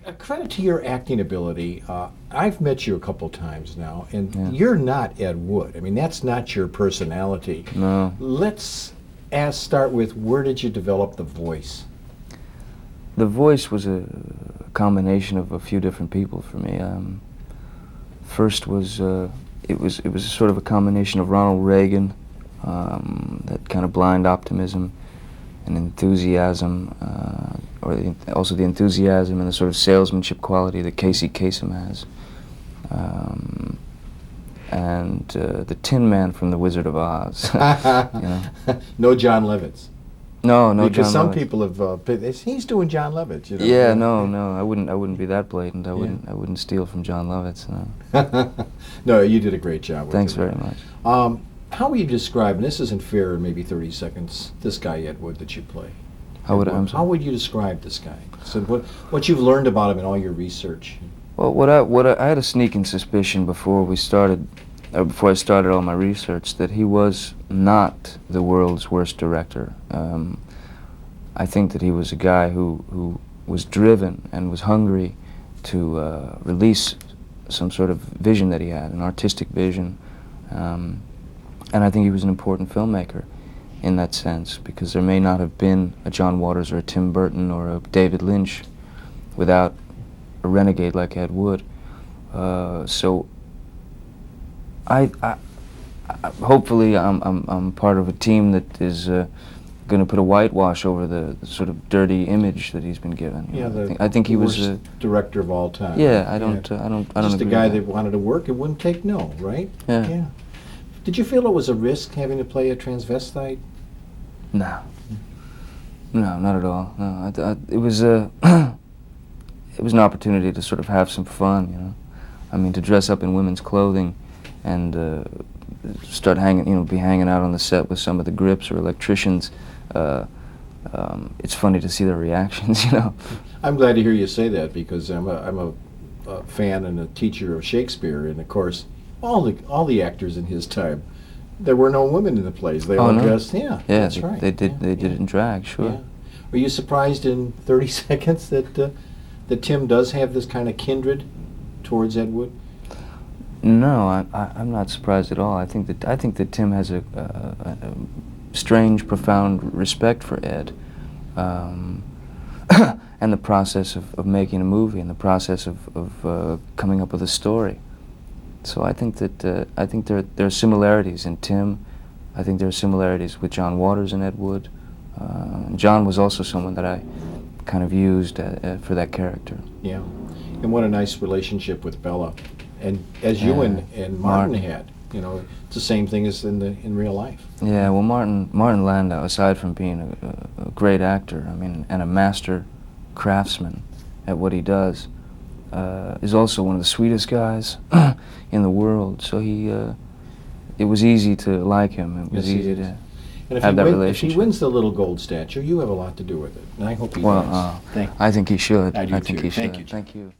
A credit to your acting ability. I've met you a couple times now, and Yeah. you're not Ed Wood. I mean, that's not your personality. No. Let's start with, where did you develop the voice? The voice was a combination of a few different people for me. First was it was sort of a combination of Ronald Reagan, that kind of blind optimism and enthusiasm, also the enthusiasm and the sort of salesmanship quality that Casey Kasem has, and the Tin Man from The Wizard of Oz. You know? No John Lovitz. No, no, Because John some Lovitz. people have, he's doing John Lovitz, you know. Yeah, no, I wouldn't be that blatant. I wouldn't steal from John Lovitz. No. No, you did a great job with Thanks it. very much. How would you describe, and this isn't fair in maybe 30 seconds, this guy Ed Wood that you play? How would How would you describe this guy? So what you've learned about him in all your research? Well, I had a sneaking suspicion before we started, or before I started all my research, that he was not the world's worst director. I think that he was a guy who was driven and was hungry to release some sort of vision that he had, an artistic vision, and I think he was an important filmmaker in that sense, because there may not have been a John Waters or a Tim Burton or a David Lynch without a renegade like Ed Wood. So hopefully I'm part of a team that is going to put a whitewash over the sort of dirty image that he's been given. Yeah, I think he was worst director of all time. Yeah, I don't Just a agree guy with that wanted to work and wouldn't take no, right? Yeah. Did you feel it was a risk having to play a transvestite? No. No, not at all. No, it was it was an opportunity to sort of have some fun, you know. I mean, to dress up in women's clothing and start be hanging out on the set with some of the grips or electricians. It's funny to see their reactions, you know. I'm glad to hear you say that, because I'm a fan and a teacher of Shakespeare, and of course, all the actors in his time, there were no women in the plays. They all dressed. Yeah, that's right. They did it in drag, sure. Yeah. Were you surprised in 30 seconds that Tim does have this kind of kindred towards Ed Wood? No, I'm not surprised at all. I think that Tim has a strange, profound respect for Ed, and the process of making a movie, and the process of coming up with a story. So I think that there are similarities in Tim. I think there are similarities with John Waters and Ed Wood. John was also someone that I kind of used for that character. Yeah, and what a nice relationship with Bella, and as you and Martin had. You know, it's the same thing as in real life. Yeah, well, Martin Landau, aside from being a great actor, I mean, and a master craftsman at what he does, is also one of the sweetest guys in the world. So it was easy to like him. It was easy to have that relationship. If he wins the little gold statue, you have a lot to do with it, and I hope he does. I think he should. I do too. think he should. Thank you. Thank you.